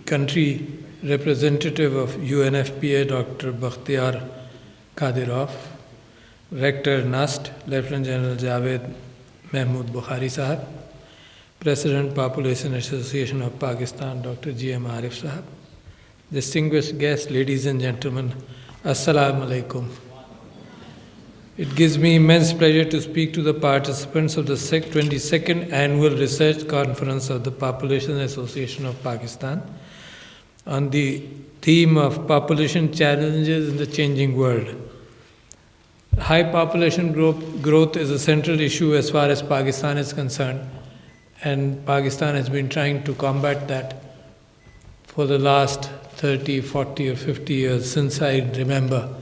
country representative of UNFPA, Dr. Bakhtiar Qadirov, Rector NUST, Lieutenant General Javed Mahmood Bukhari Sahab, President Population Association of Pakistan, Dr. G.M. Arif Sahab, distinguished guests, ladies and gentlemen, Assalamu alaikum. It gives me immense pleasure to speak to the participants of the 22nd Annual Research Conference of the Population Association of Pakistan on the theme of population challenges in the changing world. High population growth is a central issue as far as Pakistan is concerned, and Pakistan has been trying to combat that for the last 30, 40 or 50 years since I remember.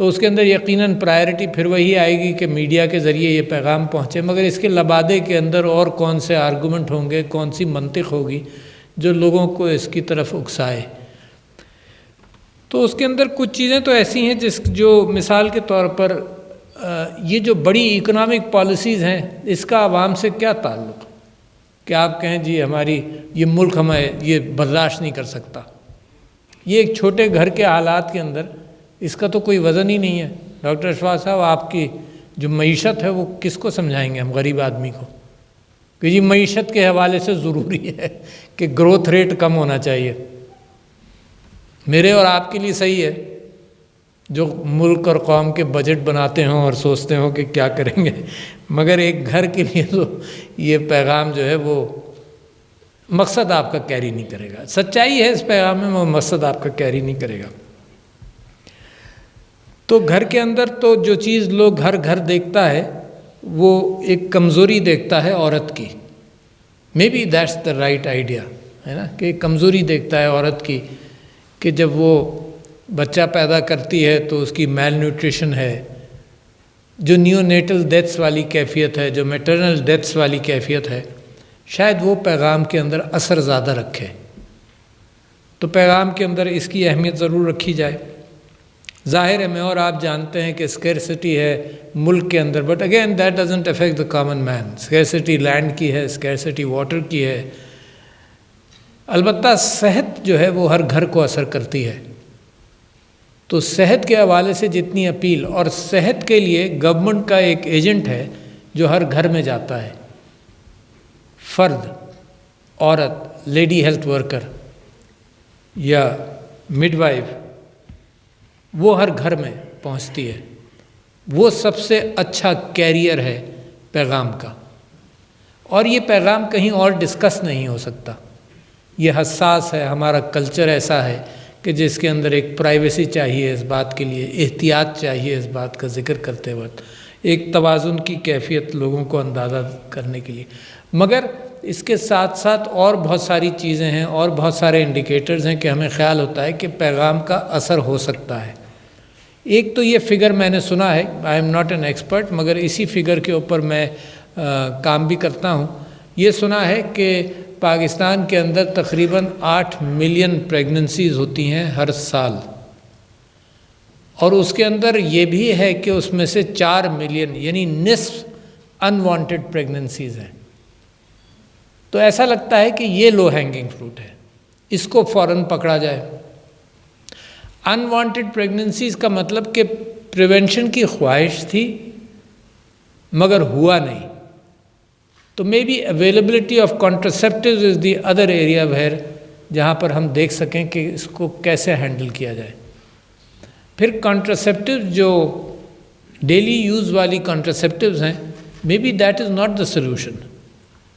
تو اس کے اندر یقیناً priority پھر وہی آئے گی کہ media کے ذریعے یہ پیغام پہنچے، مگر اس کے لبادے کے اندر اور کون سے آرگومنٹ ہوں گے، کون سی منطق ہوگی جو لوگوں کو اس کی طرف اکسائے۔ تو اس کے اندر کچھ چیزیں تو ایسی ہیں جو مثال کے طور پر یہ جو بڑی اکنامک پالیسیز ہیں، اس کا عوام سے کیا تعلق کہ آپ کہیں جی ہماری یہ ملک ہمیں یہ برداشت نہیں کر سکتا۔ یہ ایک چھوٹے گھر کے حالات کے اندر اس کا تو کوئی وزن ہی نہیں ہے۔ ڈاکٹر اشفاق صاحب، آپ کی جو معیشت ہے وہ کس کو سمجھائیں گے ہم غریب آدمی کو کہ یہ معیشت کے حوالے سے ضروری ہے کہ گروتھ ریٹ کم ہونا چاہیے۔ میرے اور آپ کے لیے صحیح ہے جو ملک اور قوم کے بجٹ بناتے ہوں اور سوچتے ہوں کہ کیا کریں گے، مگر ایک گھر کے لیے تو یہ پیغام جو ہے وہ مقصد آپ کا کیری نہیں کرے گا۔ سچائی ہے اس پیغام میں، وہ مقصد آپ کا کیری نہیں کرے گا۔ تو گھر کے اندر تو جو چیز لوگ ہر گھر دیکھتا ہے وہ ایک کمزوری دیکھتا ہے عورت کی۔ May be that's the right idea, ہے نا، کہ کمزوری دیکھتا ہے عورت کی کہ جب وہ بچہ پیدا کرتی ہے تو اس کی میل نیوٹریشن ہے، جو نیو نیٹل ڈیتھس والی کیفیت ہے، جو میٹرنل ڈیتھس والی کیفیت ہے، شاید وہ پیغام کے اندر اثر زیادہ رکھے۔ تو پیغام کے اندر اس کی اہمیت ضرور رکھی جائے۔ ظاہر ہے میں اور آپ جانتے ہیں کہ اسکیرسٹی ہے ملک کے اندر، but again that doesn't affect the common man. Scarcity land کی ہے، اسکیرسٹی واٹر کی ہے، البتہ صحت جو ہے وہ ہر گھر کو اثر کرتی ہے۔ تو صحت کے حوالے سے جتنی اپیل، اور صحت کے لیے گورنمنٹ کا ایک ایجنٹ ہے جو ہر گھر میں جاتا ہے، فرد، عورت، لیڈی ہیلتھ ورکر یا مڈ وائف، وہ ہر گھر میں پہنچتی ہے۔ وہ سب سے اچھا کیریئر ہے پیغام کا، اور یہ پیغام کہیں اور ڈسکس نہیں ہو سکتا۔ یہ حساس ہے، ہمارا کلچر ایسا ہے کہ جس کے اندر ایک پرائیویسی چاہیے، اس بات کے لیے احتیاط چاہیے، اس بات کا ذکر کرتے وقت ایک توازن کی کیفیت لوگوں کو اندازہ کرنے کے لیے۔ مگر اس کے ساتھ ساتھ اور بہت ساری چیزیں ہیں، اور بہت سارے انڈیکیٹرز ہیں کہ ہمیں خیال ہوتا ہے کہ پیغام کا اثر ہو سکتا ہے۔ ایک تو یہ فگر میں نے سنا ہے، I am not an expert, مگر اسی فگر کے اوپر میں کام بھی کرتا ہوں۔ یہ سنا ہے کہ پاکستان کے اندر تقریباً 8 ملین پریگننسیز ہوتی ہیں ہر سال، اور اس کے اندر یہ بھی ہے کہ اس میں سے 4 ملین یعنی نصف انوانٹیڈ پریگننسیز ہیں۔ تو ایسا لگتا ہے کہ یہ لو ہینگنگ فروٹ ہے، اس کو فوراً پکڑا جائے۔ انوانٹیڈ پریگننسیز کا مطلب کہ پریونشن کی خواہش تھی مگر ہوا نہیں۔ تو maybe availability of contraceptives is the other area where, جہاں پر ہم دیکھ سکیں کہ اس کو کیسے ہینڈل کیا جائے۔ پھر کانٹرسیپٹیوز جو ڈیلی یوز والی کانٹرسیپٹیوز ہیں، maybe that is not the solution,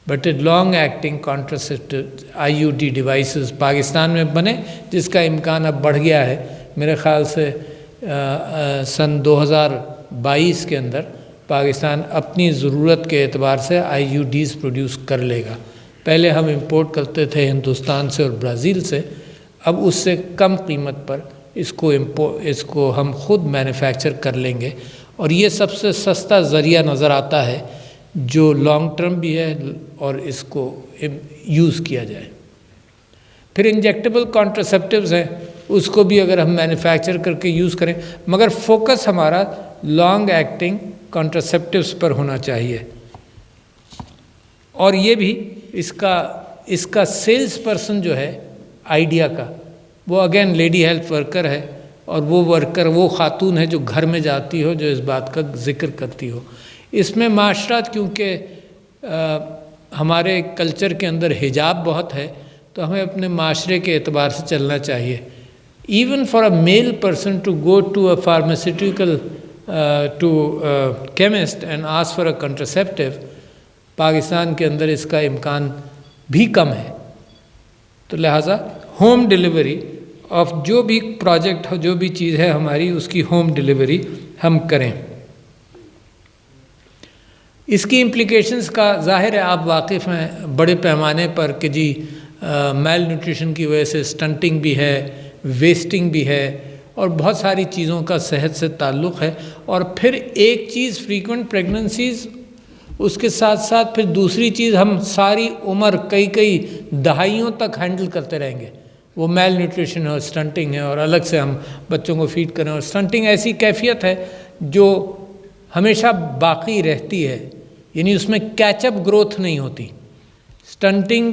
but a long acting contraceptive IUD devices Pakistan میں بنے، جس کا امکان اب بڑھ گیا ہے۔ میرے خیال سے سن 2022 کے اندر پاکستان اپنی ضرورت کے اعتبار سے IUDs پروڈیوس کر لے گا۔ پہلے ہم امپورٹ کرتے تھے ہندوستان سے اور برازیل سے، اب اس سے کم قیمت پر اس کو ہم خود مینوفیکچر کر لیں گے، اور یہ سب سے سستا ذریعہ نظر آتا ہے جو لانگ ٹرم بھی ہے اور اس کو یوز کیا جائے۔ پھر انجیکٹیبل کانٹرسیپٹیوز ہیں، اس کو بھی اگر ہم مینوفیکچر کر کے یوز کریں، مگر فوکس ہمارا لانگ ایکٹنگ کانٹرسیپٹیوز پر ہونا چاہیے۔ اور یہ بھی اس کا سیلز پرسن جو ہے آئیڈیا کا، وہ اگین لیڈی ہیلتھ ورکر ہے، اور وہ خاتون ہے جو گھر میں جاتی ہو، جو اس بات کا ذکر کرتی ہو۔ اس میں معاشرت، کیونکہ ہمارے کلچر کے اندر حجاب بہت ہے، تو ہمیں اپنے معاشرے کے اعتبار سے چلنا چاہیے۔ Even for a male person to go to a pharmaceutical to chemist and ask for a contraceptive, Pakistan کے اندر اس کا امکان بھی کم ہے۔ تو لہٰذا ہوم ڈیلیوری آف جو بھی پروجیکٹ ہو، جو بھی چیز ہے ہماری، اس کی ہوم ڈیلیوری ہم کریں۔ اس کی امپلیکیشنز کا ظاہر ہے آپ واقف ہیں بڑے پیمانے پر کہ جی میل نیوٹریشن کی وجہ سے سٹنٹنگ بھی ہے، ویسٹنگ بھی ہے، اور بہت ساری چیزوں کا صحت سے تعلق ہے. اور پھر ایک چیز فریکوینٹ پریگننسیز، اس کے ساتھ ساتھ پھر دوسری چیز ہم ساری عمر کئی دہائیوں تک ہینڈل کرتے رہیں گے. وہ میل نیوٹریشن اور سٹنٹنگ ہے، اور الگ سے ہم بچوں کو فیڈ کریں. اور سٹنٹنگ ایسی کیفیت ہے جو ہمیشہ باقی رہتی ہے، یعنی اس میں کیچ اپ گروتھ نہیں ہوتی. سٹنٹنگ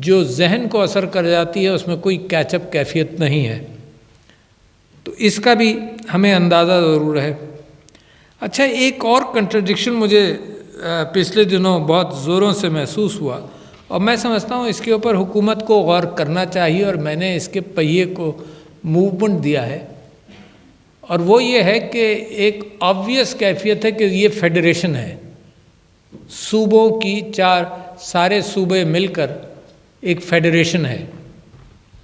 جو ذہن کو اثر کر جاتی ہے اس میں کوئی کیچ اپ کیفیت نہیں ہے. تو اس کا بھی ہمیں اندازہ ضرور ہے. اچھا، ایک اور کنٹرڈکشن مجھے پچھلے دنوں بہت زوروں سے محسوس ہوا، اور میں سمجھتا ہوں اس کے اوپر حکومت کو غور کرنا چاہیے، اور میں نے اس کے پہیے کو موومنٹ دیا ہے. اور وہ یہ ہے کہ ایک آبویس کیفیت ہے کہ یہ فیڈریشن ہے صوبوں کی، سارے صوبے مل کر ایک فیڈریشن ہے،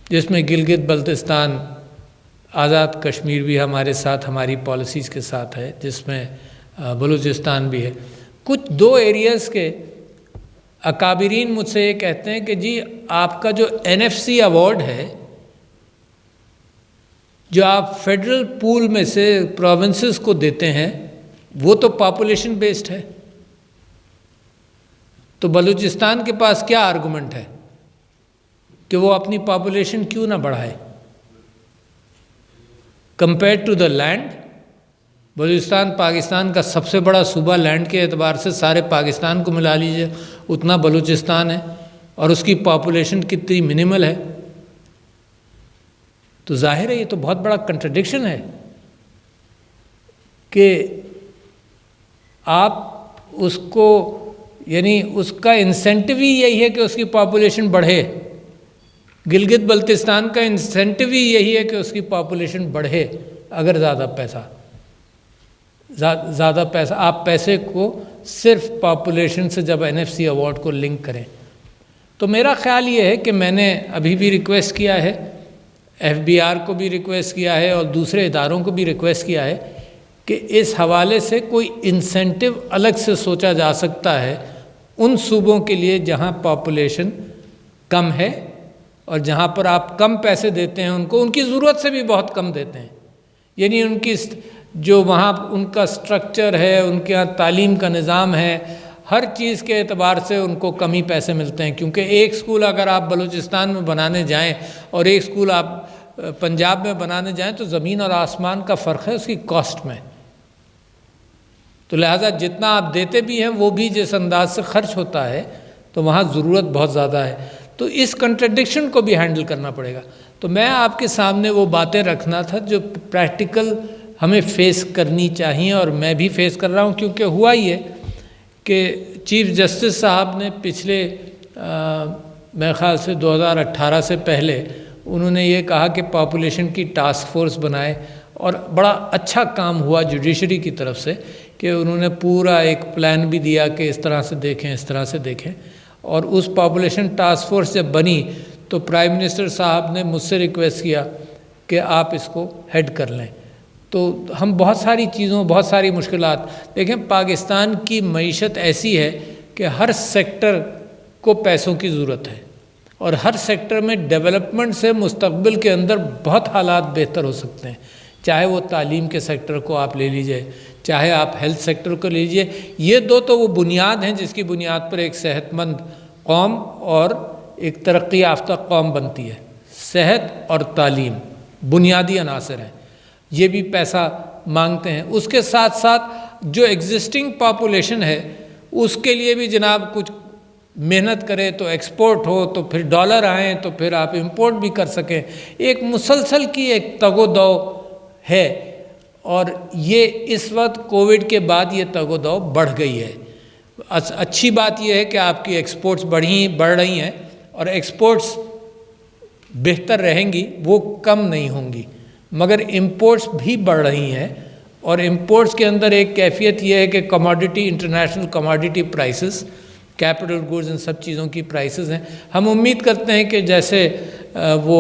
جس میں گلگت بلتستان، آزاد کشمیر بھی ہمارے ساتھ ہماری پالیسیز کے ساتھ ہے، جس میں بلوچستان بھی ہے. کچھ 2 ایریاز کے اکابرین مجھ سے یہ کہتے ہیں کہ جی آپ کا جو NFC ایوارڈ ہے، جو آپ فیڈرل پول میں سے پروونسز کو دیتے ہیں، وہ تو پاپولیشن بیسڈ ہے. تو بلوچستان کے پاس کیا آرگومنٹ ہے کہ وہ اپنی پاپولیشن کیوں نہ بڑھائے؟ Compare to the land, Balochistan Pakistan کا سب سے بڑا صوبہ، لینڈ کے اعتبار سے سارے پاکستان کو ملا لیجئے اتنا بلوچستان ہے، اور اس کی پاپولیشن کتنی منیمل ہے. تو ظاہر ہے یہ تو بہت بڑا کنٹرڈکشن ہے کہ آپ اس کو، یعنی اس کا انسینٹیو ہی یہی ہے کہ اس کی پاپولیشن بڑھے. گلگت بلتستان کا انسینٹیو ہی یہی ہے کہ اس کی پاپولیشن بڑھے. اگر زیادہ پیسہ آپ پیسے کو صرف پاپولیشن سے جب NFC ایوارڈ کو لنک کریں، تو میرا خیال یہ ہے کہ میں نے ابھی بھی ریکویسٹ کیا ہے، FBR کو بھی ریکویسٹ کیا ہے، اور دوسرے اداروں کو بھی ریکویسٹ کیا ہے کہ اس حوالے سے کوئی انسینٹیو الگ سے سوچا جا سکتا ہے ان صوبوں کے لیے جہاں پاپولیشن کم ہے، اور جہاں پر آپ کم پیسے دیتے ہیں ان کو، ان کی ضرورت سے بھی بہت کم دیتے ہیں. یعنی ان کی جو وہاں ان کا سٹرکچر ہے، ان کے یہاں تعلیم کا نظام ہے، ہر چیز کے اعتبار سے ان کو کم ہی پیسے ملتے ہیں. کیونکہ ایک سکول اگر آپ بلوچستان میں بنانے جائیں اور ایک سکول آپ پنجاب میں بنانے جائیں تو زمین اور آسمان کا فرق ہے اس کی کاسٹ میں. تو لہٰذا جتنا آپ دیتے بھی ہیں وہ بھی جس انداز سے خرچ ہوتا ہے، تو وہاں ضرورت بہت زیادہ ہے. تو اس کنٹرڈکشن کو بھی ہینڈل کرنا پڑے گا. تو میں آپ کے سامنے وہ باتیں رکھنا تھا جو پریکٹیکل ہمیں فیس کرنی چاہیے، اور میں بھی فیس کر رہا ہوں. کیونکہ ہوا یہ کہ چیف جسٹس صاحب نے پچھلے میرے خیال سے 2018 سے پہلے انہوں نے یہ کہا کہ پاپولیشن کی ٹاسک فورس بنائے، اور بڑا اچھا کام ہوا جوڈیشری کی طرف سے کہ انہوں نے پورا ایک پلان بھی دیا کہ اس طرح سے دیکھیں، اس طرح سے دیکھیں. اور اس پاپولیشن ٹاسک فورس جب بنی تو پرائم منسٹر صاحب نے مجھ سے ریکویسٹ کیا کہ آپ اس کو ہیڈ کر لیں. تو ہم بہت ساری چیزوں، بہت ساری مشکلات دیکھیں. پاکستان کی معیشت ایسی ہے کہ ہر سیکٹر کو پیسوں کی ضرورت ہے، اور ہر سیکٹر میں ڈیولپمنٹ سے مستقبل کے اندر بہت حالات بہتر ہو سکتے ہیں. چاہے وہ تعلیم کے سیکٹر کو آپ لے لیجئے، چاہے آپ ہیلتھ سیکٹر کو لے لیجئے. یہ دو تو وہ بنیاد ہیں جس کی بنیاد پر ایک صحت مند قوم اور ایک ترقی یافتہ قوم بنتی ہے. صحت اور تعلیم بنیادی عناصر ہیں، یہ بھی پیسہ مانگتے ہیں. اس کے ساتھ ساتھ جو ایگزسٹنگ پاپولیشن ہے اس کے لیے بھی جناب کچھ محنت کرے تو ایکسپورٹ ہو، تو پھر ڈالر آئیں تو پھر آپ امپورٹ بھی کر سکیں. ایک مسلسل کی ایک تگ و دو ہے، اور یہ اس وقت کووڈ کے بعد یہ تگ و دو بڑھ گئی ہے. اچھی بات یہ ہے کہ آپ کی ایکسپورٹس بڑھ رہی ہیں، اور ایکسپورٹس بہتر رہیں گی، وہ کم نہیں ہوں گی. مگر امپورٹس بھی بڑھ رہی ہیں، اور امپورٹس کے اندر ایک کیفیت یہ ہے کہ commodity, international commodity prices, capital goods, ان سب چیزوں کی پرائسز ہیں. ہم امید کرتے ہیں کہ جیسے وہ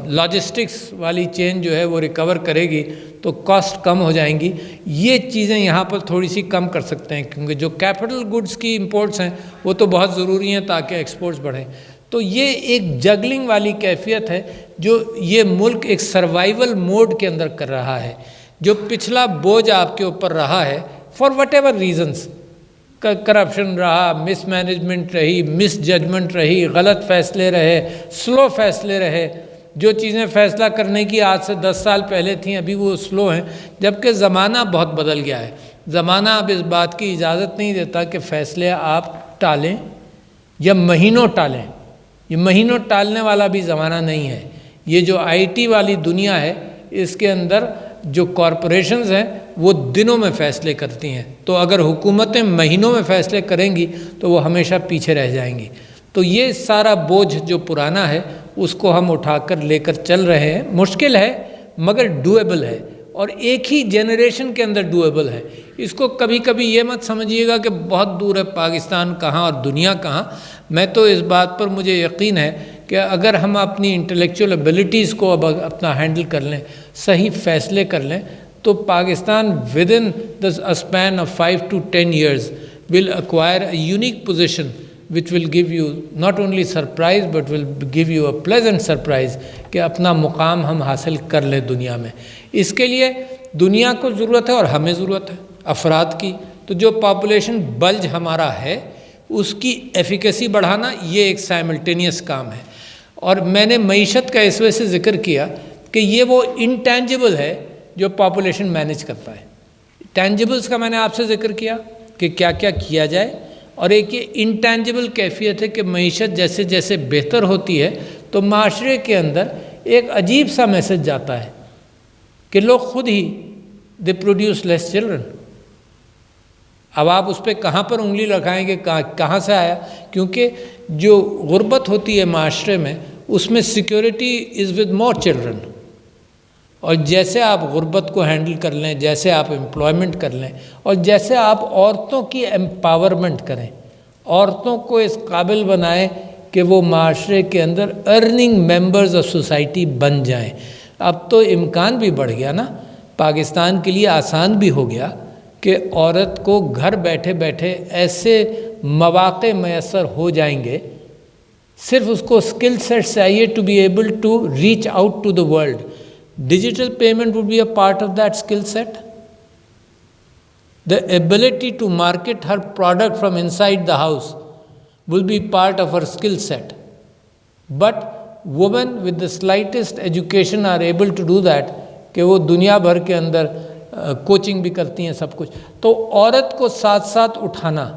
لاجسٹکس والی چین جو ہے وہ ریکور کرے گی تو کاسٹ کم ہو جائیں گی. یہ چیزیں یہاں پر تھوڑی سی کم کر سکتے ہیں، کیونکہ جو کیپٹل گوڈز کی امپورٹس ہیں وہ تو بہت ضروری ہیں تاکہ ایکسپورٹس بڑھیں. تو یہ ایک جگلنگ والی کیفیت ہے جو یہ ملک ایک سروائیول موڈ کے اندر کر رہا ہے. جو پچھلا بوجھ آپ کے اوپر رہا ہے for what ever reasons, corruption رہا، مس مینجمنٹ رہی، مس ججمنٹ رہی، غلط فیصلے رہے، سلو فیصلے رہے، جو چیزیں فیصلہ کرنے کی آج سے 10 سال پہلے تھیں ابھی وہ سلو ہیں، جبکہ زمانہ بہت بدل گیا ہے. زمانہ اب اس بات کی اجازت نہیں دیتا کہ فیصلے آپ ٹالیں یا مہینوں ٹالیں. یہ مہینوں ٹالنے والا بھی زمانہ نہیں ہے. یہ جو آئی ٹی والی دنیا ہے اس کے اندر جو کارپوریشنز ہیں وہ دنوں میں فیصلے کرتی ہیں، تو اگر حکومتیں مہینوں میں فیصلے کریں گی تو وہ ہمیشہ پیچھے رہ جائیں گی. تو یہ سارا بوجھ جو پرانا ہے اس کو ہم اٹھا کر لے کر چل رہے ہیں. مشکل ہے مگر ڈویبل ہے، اور ایک ہی جنریشن کے اندر ڈویبل ہے. اس کو کبھی کبھی یہ مت سمجھیے گا کہ بہت دور ہے پاکستان کہاں اور دنیا کہاں. میں تو اس بات پر مجھے یقین ہے کہ اگر ہم اپنی انٹلیکچوئل ایبلٹیز کو اب اپنا ہینڈل کر لیں، صحیح فیصلے کر لیں، تو Pakistan with in the span of 5 to 10 years will acquire a unique position which will give you not only surprise but will give you a pleasant surprise کہ اپنا مقام ہم حاصل کر لیں دنیا میں. اس کے لیے دنیا کو ضرورت ہے اور ہمیں ضرورت ہے افراد کی. تو جو پاپولیشن بلج ہمارا ہے اس کی ایفیکیسی بڑھانا یہ ایک سائملٹینیس کام ہے. اور میں نے معیشت کا اس وجہ سے ذکر کیا کہ یہ وہ انٹینجبل ہے جو پاپولیشن مینیج کرتا ہے. ٹینجبلز کا میں نے آپ سے ذکر کیا کہ کیا کیا کیا جائے، اور ایک یہ انٹینجبل کیفیت ہے کہ معیشت جیسے جیسے بہتر ہوتی ہے تو معاشرے کے اندر ایک عجیب سا میسج جاتا ہے کہ لوگ خود ہی دے پروڈیوس لیس چلڈرن. اب آپ اس پہ کہاں پر انگلی لگائیں گے کہاں سے آیا؟ کیونکہ جو غربت ہوتی ہے معاشرے میں اس میں security is with more children. اور جیسے آپ غربت کو ہینڈل کر لیں، جیسے آپ امپلائمنٹ کر لیں، اور جیسے آپ عورتوں کی امپاورمنٹ کریں، عورتوں کو اس قابل بنائیں کہ وہ معاشرے کے اندر ارننگ ممبرز آف سوسائٹی بن جائیں. اب تو امکان بھی بڑھ گیا نا، پاکستان کے لیے آسان بھی ہو گیا کہ عورت کو گھر بیٹھے بیٹھے ایسے مواقع میسر ہو جائیں گے، صرف اس کو اسکل سیٹ چاہیے to be able to reach out to the world. Digital payment would be a part of that skill set. The ability to market her product from inside the house will be part of her skill set. But women with the slightest education are able to do that کہ وہ دنیا بھر کے اندر coaching بھی کرتی ہیں سب کچھ. تو عورت کو ساتھ ساتھ اٹھانا،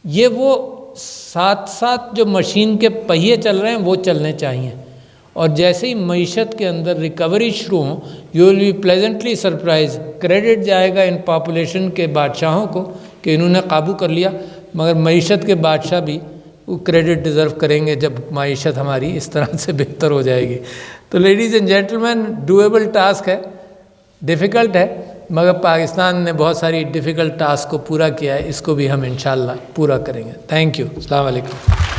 یہ وہ ساتھ ساتھ جو مشین کے پہیے چل رہے ہیں وہ چلنے چاہیے. اور جیسے ہی معیشت کے اندر ریکوری شروع ہوں you will be pleasantly surprise. Credit جائے گا ان پاپولیشن کے بادشاہوں کو کہ انہوں نے قابو کر لیا، مگر معیشت کے بادشاہ بھی وہ کریڈٹ ڈیزرو کریں گے جب معیشت ہماری اس طرح سے بہتر ہو جائے گی. تو ladies and gentlemen, doable task ہے، ڈیفیکلٹ ہے، مگر پاکستان نے بہت ساری ڈیفیکلٹ ٹاسک کو پورا کیا ہے. اس کو بھی ہم انشاءاللہ پورا کریں گے. Thank you. السلام علیکم.